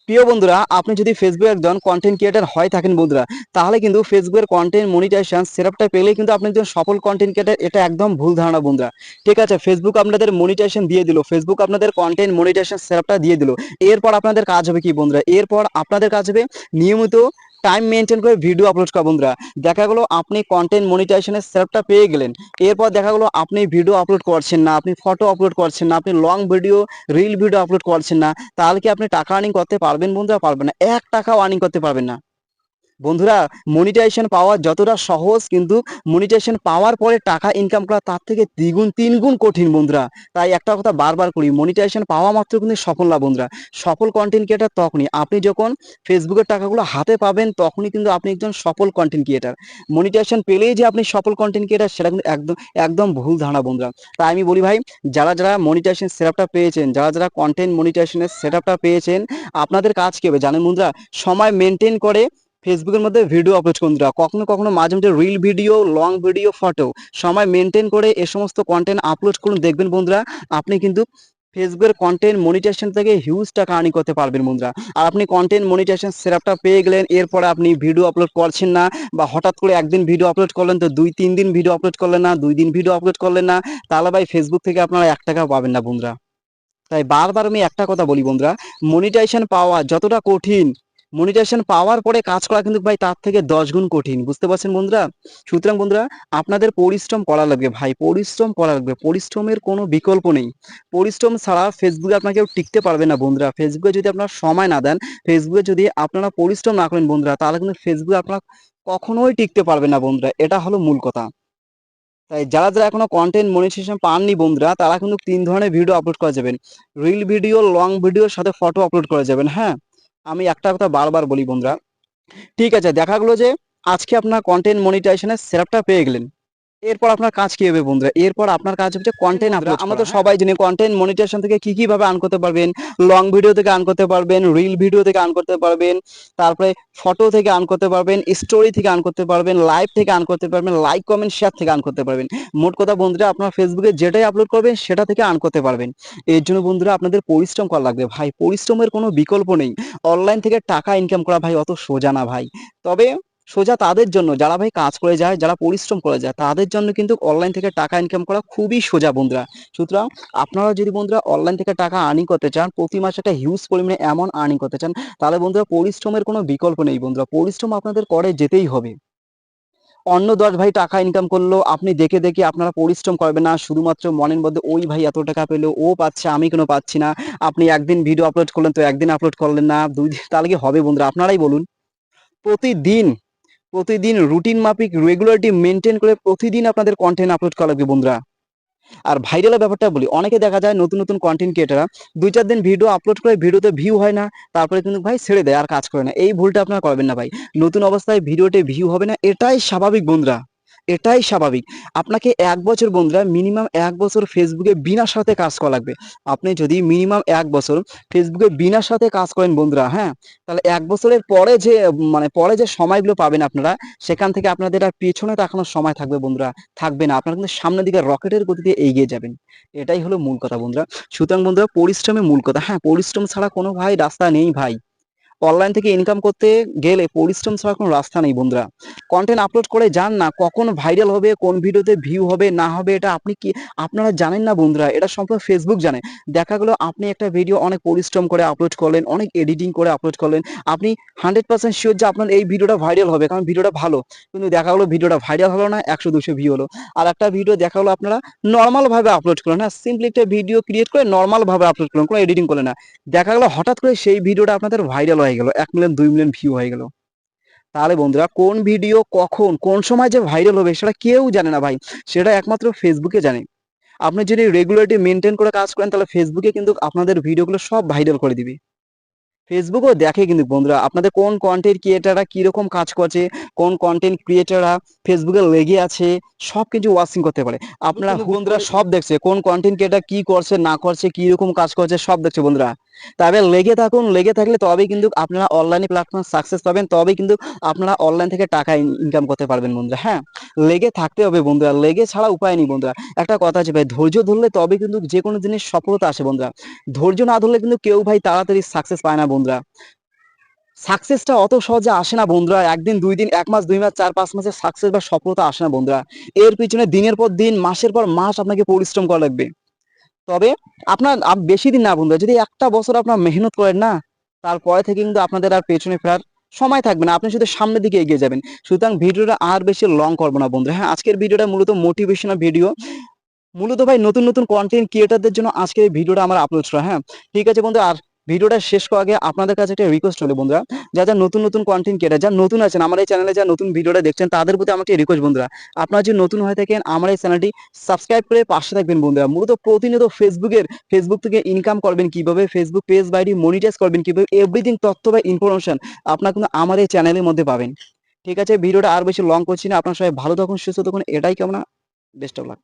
প্রিয় বন্ধুরা, আপনি যদি ফেসবুকে একজন কন্টেন্ট ক্রিয়েটর হয়ে থাকেন বন্ধুরা, তাহলে কিন্তু ফেসবুকের কন্টেন্ট মনিটাইজেশন সেটআপটা পেলেই কিন্তু আপনি একজন সফল কন্টেন্ট ক্রিয়েটর, এটা একদম ভুল ধারণা বন্ধুরা। ঠিক আছে, ফেসবুক আপনাদের মনিটাইজেশন দিয়ে দিল, ফেসবুক আপনাদের কন্টেন্ট মনিটাইজেশন সেটআপটা দিয়ে দিল। এরপর আপনাদের কাজ হবে কি বন্ধুরা? এরপর আপনাদের কাজ হবে নিয়মিত টাইম মেনটেন করে ভিডিও আপলোড করা বন্ধুরা। দেখা গেলো আপনি কন্টেন্ট মনিটাইজেশনের সেটআপটা পেয়ে গেলেন, এরপর দেখা গেলো আপনি ভিডিও আপলোড করছেন না, আপনি ফটো আপলোড করছেন না, আপনি long video reel video upload করছেন না, তাহলে কি আপনি টাকা আর্নিং করতে পারবেন বন্ধুরা? পারবেন না, 1 টাকাও আর্নিং করতে পারবেন না বন্ধুরা। মনিটাইজেশন পাওয়া যতটা সহজ, কিন্তু মনিটাইজেশন পাওয়ার পরে টাকা ইনকাম করা তার থেকে দ্বিগুণ তিনগুণ কঠিন বন্ধুরা। তাই একটা কথা বারবার করি, মনিটাইজেশন পাওয়া মাত্র কিন্তু সফল না বন্ধুরা। সফল কন্টেন্ট ক্রিয়েটার তখনই আপনি যখন ফেসবুকের টাকাগুলো হাতে পাবেন, তখনই কিন্তু আপনি একজন সফল কন্টেন্ট ক্রিয়েটার। মনিটাইজেশন পেলেই যে আপনি সফল কন্টেন্ট ক্রিয়েটার, সেটা কিন্তু একদম একদম ভুল ধারণা বন্ধুরা। তাই আমি বলি ভাই, যারা যারা মনিটাইজেশন সেটআপটা পেয়েছেন, যারা যারা কন্টেন্ট মনিটাইজেশনের সেটআপটা পেয়েছেন, আপনাদের কাজ কি হবে জানেন বন্ধুরা? সময় মেনটেন করে ফেসবুকের মধ্যে ভিডিও আপলোড করুন। কখনো কখনো মাঝে মাঝে reel video, long video, photo, সময় মেনটেন করে এ সমস্ত কন্টেন্ট আপলোড করুন। দেখবেন বন্ধুরা, আপনি কিন্তু ফেসবুকের কন্টেন্ট মনিটাইজেশন থেকে হিউজ টাকা আর্নিং করতে পারবেন বন্ধুরা। আর আপনি কন্টেন্ট মনিটাইজেশন সেটআপটা পেয়ে গেলেন, এরপরে আপনি ভিডিও আপলোড করছেন না, বা হঠাৎ করে একদিন ভিডিও আপলোড করলেন তো 2-3 দিন ভিডিও আপলোড করলেন না, 2 দিন ভিডিও আপলোড করলেন না, তাহলে ভাই ফেসবুক থেকে আপনারা 1 টাকাও পাবেন না বন্ধুরা। তাই বারবার আমি একটা কথা বলি বন্ধুরা, মনিটাইজেশন পাওয়া যতটা কঠিন, মনিটাইজেশন পাওয়ার পরে কাজ করা কিন্তু ভাই তার থেকে 10 গুণ কঠিন। বুঝতে পারছেন বন্ধুরা? সুতরাং বন্ধুরা, আপনাদের পরিশ্রম করা লাগবে ভাই, পরিশ্রম করা লাগবে, পরিশ্রমের কোনো বিকল্প নেই। পরিশ্রম ছাড়া ফেসবুকে আপনাকে কেউ টিকতে পারবে না বন্ধুরা। ফেসবুকে যদি আপনারা সময় না দেন, ফেসবুকে যদি আপনারা পরিশ্রম না করেন বন্ধুরা, তাহলে কিন্তু ফেসবুকে আপনারা কখনোই টিকতে পারবেন না বন্ধুরা। এটা হলো মূল কথা। তাই যারা যারা এখনো কন্টেন্ট মনিটাইজেশন পাননি বন্ধুরা, তারা কিন্তু 3 ধরনের ভিডিও আপলোড করা যাবেন। রিল ভিডিও, লং ভিডিওর সাথে ফটো আপলোড করা যাবেন। হ্যাঁ, আমি একটা কথা বারবার বলি বন্ধুরা। ঠিক আছে, দেখা গেলো যে আজকে আপনার কন্টেন্ট মনিটাইজেশনের সেটআপটা পেয়ে গেলেন, এরপর আপনার কাজ কি হবে বন্ধুরা? এরপর আপনার কাজ হচ্ছে কন্টেন্ট আপলোড। আমরা তো সবাই জানি কন্টেন্ট মনিটাইজেশন থেকে কি কি ভাবে আর্ন করতে পারবেন। লং ভিডিও থেকে আর্ন করতে পারবেন, রিল ভিডিও থেকে আর্ন করতে পারবেন, তারপরে ফটো থেকে আর্ন করতে পারবেন, স্টোরি থেকে আর্ন করতে পারবেন, লাইভ থেকে আর্ন করতে পারবেন, লাইক কমেন্ট শেয়ার থেকে আর্ন করতে পারবেন। মোট কথা বন্ধুরা, আপনার ফেসবুকে যেটাই আপলোড করবেন সেটা থেকে আর্ন করতে পারবেন। এর জন্য বন্ধুরা আপনাদের পরিশ্রম করা লাগবে ভাই, পরিশ্রমের কোনো বিকল্প নেই। অনলাইন থেকে টাকা ইনকাম করা ভাই অত সোজা না ভাই। তবে সোজা তাদের জন্য যারা ভাই কাজ করে যায়, যারা পরিশ্রম করে যায়, তাদের জন্য কিন্তু অনলাইন থেকে টাকা ইনকাম করা খুবই সোজা বন্ধুরা। সুতরাং আপনারা যদি বন্ধুরা অনলাইন থেকে টাকা আর্নিং করতে চান, প্রতি মাসে একটা হিউজ পরিমাণে অ্যামাউন্ট আর্নিং করতে চান, তাহলে বন্ধুরা পরিশ্রমের কোনো বিকল্প নেই বন্ধুরা, পরিশ্রম আপনাদের করে যেতেই হবে। অন্য 10 ভাই টাকা ইনকাম করলো, আপনি দেখে দেখে আপনারা পরিশ্রম করবেন না, শুধুমাত্র মনের মধ্যে ওই ভাই এত টাকা পেলো, ও পাচ্ছে আমি কেন পাচ্ছি না। আপনি একদিন ভিডিও আপলোড করলেন তো একদিন আপলোড করলেন না, 2 দিন, তাহলে কি হবে বন্ধুরা? আপনারাই বলুন। প্রতিদিন প্রতিদিন রুটিন মাফিক রেগুলারিটি মেনটেন করে প্রতিদিন আপনাদের কন্টেন্ট আপলোড করা লাগবে বন্ধুরা। আর ভাইরালের ব্যাপারটা বলি, অনেকে দেখা যায় নতুন নতুন কন্টেন্ট ক্রিয়েটাররা 2-4 দিন ভিডিও আপলোড করে, ভিডিওতে ভিউ হয় না, তারপরে কিন্তু ভাই ছেড়ে দেয়, আর কাজ করে না। এই ভুলটা আপনারা করবেন না ভাই। নতুন অবস্থায় ভিডিওতে ভিউ হবে না, এটাই স্বাভাবিক বন্ধুরা, এটাই স্বাভাবিক। আপনাকে 1 বছর বন্ধুরা, মিনিমাম 1 বছর ফেসবুকে বিনা সাথে কাজ করা লাগবে। আপনি যদি মিনিমাম 1 বছর ফেসবুকে বিনা সাথে কাজ করেন বন্ধুরা, হ্যাঁ, তাহলে 1 বছরের পরে যে পরে যে সময়গুলো পাবেন আপনারা, সেখান থেকে আপনাদের আর পেছনে তাকানোর সময় থাকবে বন্ধুরা, থাকবে না। আপনারা কিন্তু সামনের দিকে রকেটের গতিতে এগিয়ে যাবেন। এটাই হলো মূল কথা বন্ধুরা। সুতরাং বন্ধুরা, পরিশ্রমই মূল কথা। হ্যাঁ, পরিশ্রম ছাড়া কোনো ভাই রাস্তা নেই ভাই। অনলাইন থেকে ইনকাম করতে গেলে পরিশ্রম ছাড়া কোনো রাস্তা নেই বন্ধুরা। কন্টেন্ট আপলোড করে যান না, কখন ভাইরাল হবে, কোন ভিডিওতে ভিউ হবে না হবে, এটা আপনি কি আপনারা জানেন না বন্ধুরা, এটা সম্পূর্ণ ফেসবুক জানে। দেখা গেলো আপনি একটা ভিডিও অনেক পরিশ্রম করে আপলোড করলেন, অনেক এডিটিং করে আপলোড করলেন, আপনি 100% শিওর যে আপনার এই ভিডিওটা ভাইরাল হবে, কারণ ভিডিওটা ভালো, কিন্তু দেখা গেলো ভিডিওটা ভাইরাল হলো না, 100-200 ভিউ হলো। আর একটা ভিডিও দেখা গেলো আপনারা নর্মাল ভাবে আপলোড করলেন, হ্যাঁ, সিম্পলি একটা ভিডিও ক্রিয়েট করে নর্মাল ভাবে আপলোড করলেন, কোনো এডিটিং করলেন না, দেখা গেল হঠাৎ করে সেই ভিডিওটা আপনাদের ভাইরাল হয়ে গেল, 1 মিলিয়ন 2 মিলিয়ন ভিউ হয়ে গেল। তাহলে বন্ধুরা, কোন ভিডিও কখন কোন সময় যে ভাইরাল হবে সেটা কেউ জানে না ভাই, সেটা একমাত্র ফেসবুকে জানে। আপনি যদি রেগুলারিটি মেনটেন করে কাজ করেন, তাহলে ফেসবুকে কিন্তু আপনাদের ভিডিওগুলো সব ভাইরাল করে দিবে। ফেসবুকও দেখে কিন্তু বন্ধুরা, আপনাদের কোন কন্টেন্ট ক্রিয়েটাররা কিরকম কাজ করছে, কোন কন্টেন্ট ক্রিয়েটাররা ফেসবুকে লেগে আছে, সব কিছু ওয়াচিং করতে পারে। আপনারা বন্ধুরা সব দেখছে, কোন কন্টেন্ট ক্রিয়েটার কি করছে না করছে, কি রকম কাজ করছে, সব দেখছে বন্ধুরা। তবে লেগে থাকুন, লেগে থাকলে তবেই কিন্তু আপনারা অনলাইনে প্ল্যাটফর্ম সাকসেস পাবেন, তবেই কিন্তু আপনারা অনলাইন থেকে টাকা ইনকাম করতে পারবেন বন্ধুরা। হ্যাঁ, লেগে থাকতে হবে বন্ধুরা, লেগে ছাড়া উপায় নেই বন্ধুরা। একটা কথা আছে ভাই, ধৈর্য ধরলে তবে কিন্তু যে কোনো জিনিস সফলতা আসে বন্ধুরা। ধৈর্য না ধরলে কিন্তু কেউ ভাই তাড়াতাড়ি সাকসেস পায় না বন্ধুরা। সাকসেসটা অত সহজে আসে না বন্ধুরা, একদিন দুই দিন, এক মাস দুই মাস 4-5 মাসের সাকসেস বা সফলতা আসে না বন্ধুরা। এর পিছনে দিনের পর দিন, মাসের পর মাস আপনাকে পরিশ্রম করা লাগবে। তবে আপনার বেশি দিন না বন্ধুরা, যদি একটা বছর আপনার মেহনত করেন না, তারপরে থেকে কিন্তু আপনাদের আর পেছনে ফেরার সময় থাকবে না, আপনি শুধু সামনের দিকে এগিয়ে যাবেন। সুতরাং ভিডিওটা আর বেশি লং করবো না বন্ধুরা। হ্যাঁ, আজকের ভিডিওটা মূলত মোটিভেশনাল ভিডিও, মূলত ভাই নতুন নতুন কন্টেন্ট ক্রিয়েটারদের জন্য আজকে এই ভিডিওটা আমার আপলোড করা। হ্যাঁ, ঠিক আছে বন্ধু, আর ভিডিওটা শেষ করার আগে আপনাদের কাছে একটা রিকোয়েস্ট হলো বন্ধুরা, যা নতুন নতুন কন্টেন্ট ক্রিয়েটার, যা নতুন আছেন আমার এই চ্যানেলে, যা নতুন ভিডিওটা দেখছেন, তাদের প্রতি আমার একটা রিকোয়েস্ট বন্ধুরা, আপনারা যদি নতুন হয়ে থাকেন আমার এই চ্যানেলটি সাবস্ক্রাইব করে পাশে থাকবেন বন্ধুরা। মূলত প্রতিনিয়ত ফেসবুক থেকে ইনকাম করবেন কিভাবে, ফেসবুক পেজ বাইডি মনিটাইজ করবেন কিভাবে, এভরিথিং তথ্য বা ইনফরমেশন আপনারা কিন্তু আমার এই চ্যানেলের মধ্যে পাবেন। ঠিক আছে, ভিডিওটা আর বেশি লং করছি না, আপনারা সবাই ভালো থাকুন, সুস্থ থাকুন, এটাই কামনা। Best of luck.